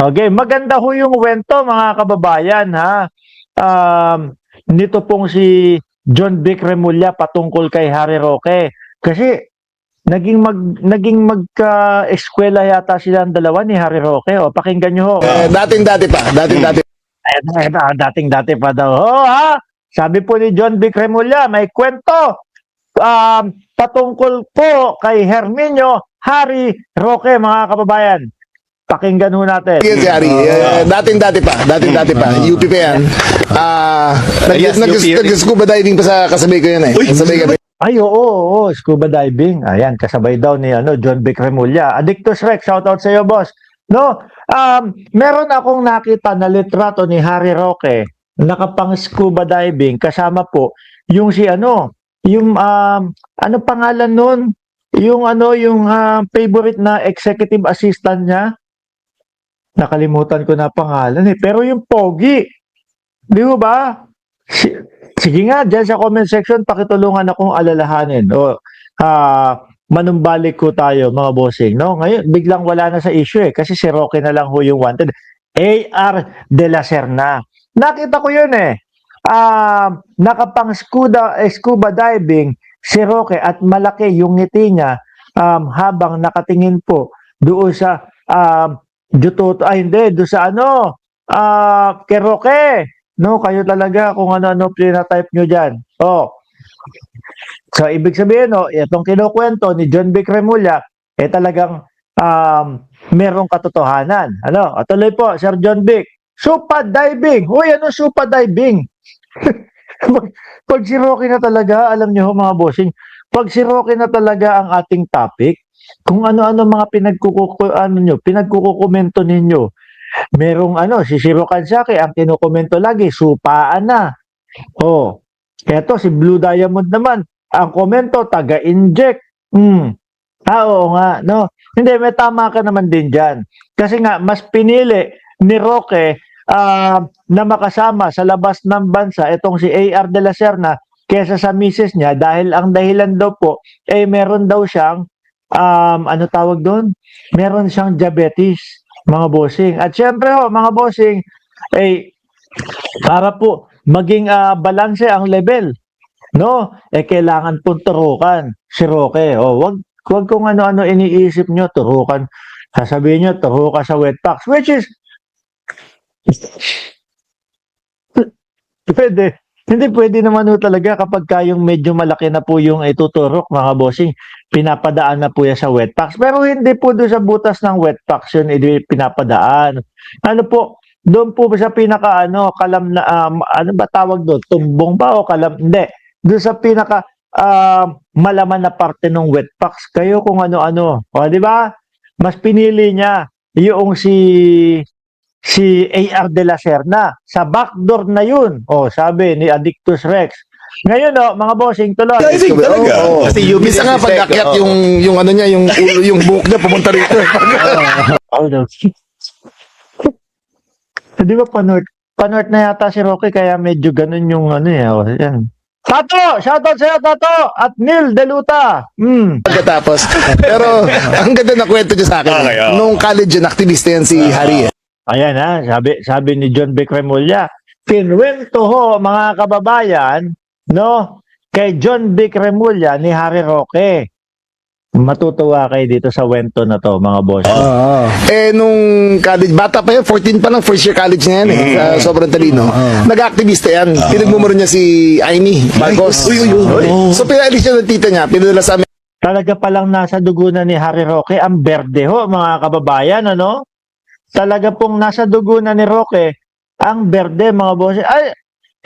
Okay, maganda ho yung kwento mga kababayan ha. Nito pong si John Vic Remulla patungkol kay Harry Roque. Kasi naging magka-eskwela yata silang dalawa ni Harry Roque. O, pakinggan nyo ho. Dating-dati pa, dating-dati. Dating-dati pa daw. Oh, ha? Sabi po ni John Vic Remulla, may kwento patungkol po kay Herminio Harry Roque, mga kababayan. Pakinggan ho natin. Yes, Harry. Dating-dati pa, dating-dati pa. UP pa yan. Yes, UP. Nag-scuba diving pa sa kasabay ko yan eh. Kasabay kami. Ay, oo, scuba diving. Ayan, kasabay daw ni John Vic Remulla. Addictus Rex, shoutout sa iyo, boss. No, meron akong nakita na litrato ni Harry Roque, nakapang scuba diving, kasama po yung yung ano pangalan nun? Yung favorite na executive assistant niya. Nakalimutan ko na pangalan eh. Pero yung pogi, di ba? Sige nga, dyan sa comment section, pakitulungan akong alalahanin. O, manumbalik ko tayo, mga bossing. No? Ngayon, biglang wala na sa issue eh. Kasi si Roque na lang ho yung wanted. A.R. de la Serna. Nakita ko yun eh. Nakapang scuba diving si Roque at malaki yung ngiti niya habang nakatingin po doon sa doon sa kay Roque. No, kayo talaga kung ano-ano pinatype nyo dyan. Oh. So, ibig sabihin, itong kinukwento ni John Vic Remulla, talagang merong katotohanan. Tuloy po, Sir John Vic. Supa diving. Uy, ano supa diving? Pag si Roque na talaga, alam nyo mga bossing, pag si Roque na talaga ang ating topic, kung ano-ano mga pinagkukomento ninyo, merong si Shiro Kansaki, ang kinukomento lagi, supaan na. Oh, eto si Blue Diamond naman, ang komento, taga-inject. Oo nga, no? Hindi, may tama ka naman din dyan. Kasi nga, mas pinili ni Roque na makasama sa labas ng bansa itong si A.R. de la Serna kesa sa misis niya dahil ang dahilan daw po, meron daw siyang, ano tawag doon? Meron siyang diabetes, mga bossing. At syempre mga bossing, para po maging balanse ang level, no? Kailangan pong turukan si Roque. Wag kung ano-ano iniisip nyo, turukan. Sasabihin nyo, turukan sa wet packs, which is pwede. Hindi pwede naman talaga kapag kayong medyo malaki na po yung ituturok, mga bossing, pinapadaan na po yan sa wet packs. Pero hindi po doon sa butas ng wet packs yun pinapadaan. Doon po sa pinaka kalam na, ano ba tawag doon? Tumbong ba o kalam? Hindi. Doon sa pinaka malaman na parte ng wet packs. Kayo kung ano-ano. O, di ba? Mas pinili niya yung si A.R. de la Serna. Sa backdoor na yun. Sabi ni Addictus Rex. Ngayon mga bossing, tuloy. Diving talaga. Kasi UP Bisa nga pag-akyat yung ano niya, yung buhok niya pumunta rito. No. Di ba panort na yata si Roque kaya medyo ganun yung yan. Tato! Shoutout sa'yo, Tato! At Neil Deluta. Pagkatapos. Pero, ang ganda na kwento niya sa akin. Okay, Nung college, aktivista yan si Harry. Ayan sabi ni John Vic Remulla, kinwento ho mga kababayan, no, kay John Vic Remulla ni Harry Roque. Matutuwa kayo dito sa wento na to, mga boss. Nung college, bata pa yan, 14 pa lang, first year college na yan sobrang talino. Nag-activista yan. Pinagmumuro niya si Amy Marcos. So, pinaalis siya ng tita niya, pinadala sa amin. Talaga palang nasa dugo na ni Harry Roque ang berde ho, mga kababayan, Talaga pong nasa dugo na ni Roque ang berde, mga boss. Ay,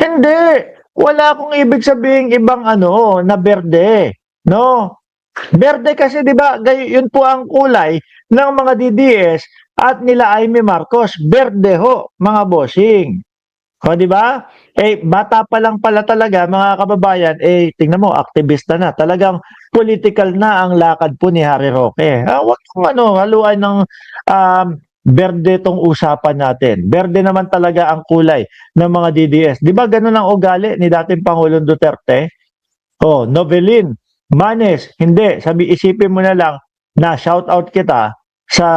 hindi. Wala akong ibig sabihin ibang na berde. No? Berde kasi 'di ba, yun po ang kulay ng mga DDS at nila Amy Marcos. Berde ho, mga bossing. O, di ba? Bata pa lang pala talaga, mga kababayan, tingnan mo, aktivista na. Talagang political na ang lakad po ni Harry Roque. Huwag kong haluan ng berde tong usapan natin. Berde naman talaga ang kulay ng mga DDS. Di ba ganun ang ugali ni dating Pangulong Duterte? Novelin, Manes, hindi. Isipin mo na lang na shout out kita sa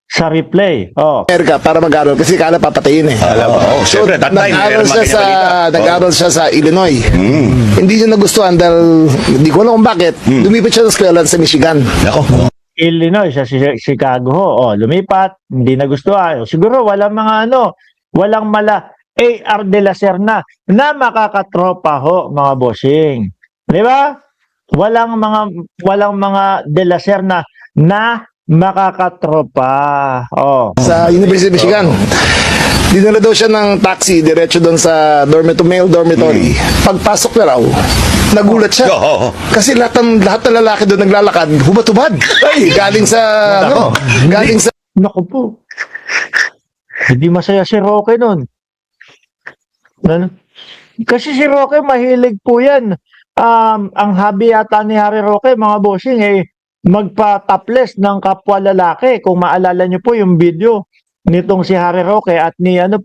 sa replay. Oh. Amerika para mag-aral kasi kala papatayin eh. Alam mo, siyempre, that time, nag-aral meron siya mga sa ganyan balita. nag-aral siya sa Illinois. Hindi niya nagustuhan dahil hindi ko alam kung bakit. Lumipat siya sa eskwela sa Michigan. Nako. Illinois, sa Chicago ho. Oh, lumipat, hindi nagustuhan. Siguro walang mga walang mala AR de la Serna na makakatropa ho, mga bossing. Di ba? Walang mga de la Serna na makakatropa. Oh. Sa University of Michigan. Dinala daw siya ng taxi diretso doon sa male dormitory. Pagpasok na raw, nagulat siya. Oo. Kasi lahat ng lalaki doon naglalakad, hubad-hubad. Ay, galing sa galing sa Naku po. Hindi masaya si Roque nun. Ano? Kasi si Roque mahilig po yan. Ang hobby yata ni Harry Roque, mga bossing, magpa-topless ng kapwa lalaki. Kung maalala niyo po yung video nitong si Harry Roque at ni ano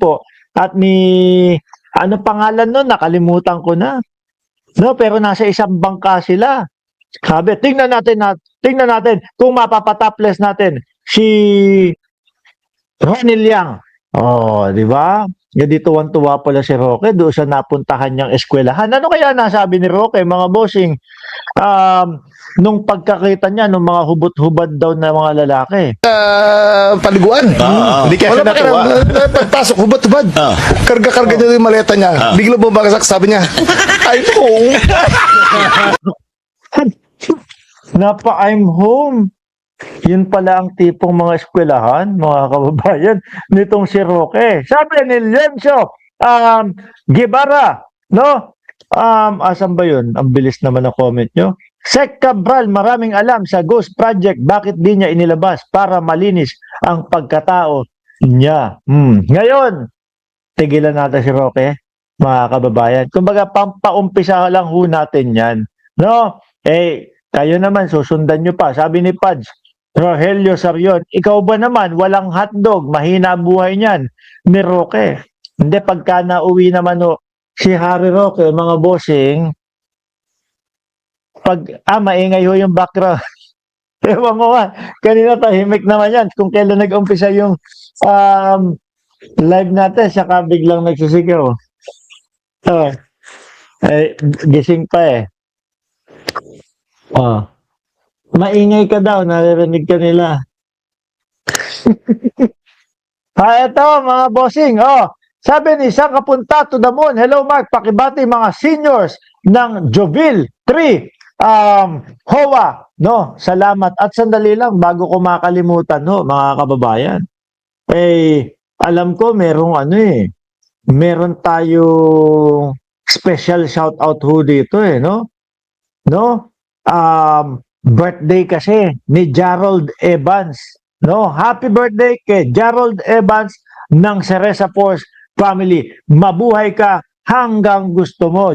pangalan nun, nakalimutan ko na. No, pero nasa isang bangka sila. Sabi, tingnan natin kung mapapatopless natin si Ronnie Liang. Oh, di ba? Hindi tuwan-tuwa pala si Roque doon sa napuntahan niyang eskwelahan. Ano kaya nasabi ni Roque, mga bossing? Nung pagkakita niya ng mga hubot-hubad daw na mga lalaki. paliguan. Hindi kaya siya natuwa. Pagpasok, hubad-hubad. Karga-karga niya yung maleta niya. Bigla bumagsak, sabi niya, ay po. I'm home. Yun pala ang tipong mga eskwelahan, mga kababayan, nitong si Roque. Sabi ni Lemso, Guevara, no? Asan ba yun? Ang bilis naman ang comment nyo. Sec Cabral, maraming alam sa Ghost Project. Bakit di niya inilabas para malinis ang pagkatao niya? Ngayon, tigilan natin si Roque, mga kababayan. Kumbaga, paumpisa lang ho natin yan. No? Kayo naman, susundan nyo pa. Sabi ni Pads, Rogelio Sarion, ikaw ba naman, walang hotdog, mahina buhay niyan, ni Roque. Hindi, pagka nauwi naman si Harry Roque, mga bossing, maingay ho yung background. Ewan ko nga, kanina tahimik naman yan. Kung kailan nag-umpisa yung live natin, saka biglang nagsisigaw. Gising pa eh. Maingay ka daw, naririnig ka nila. Eto mga bossing, sabi ni isang kapunta to the moon, hello Mark, pakibati mga seniors ng Jovil 3, HOA, no, salamat. At sandali lang, bago ko makalimutan, mga kababayan, alam ko merong meron tayong special shout out ho dito no? Birthday kasi ni Gerald Evans. No, happy birthday kay Gerald Evans ng Ceresa Force family. Mabuhay ka hanggang gusto mo.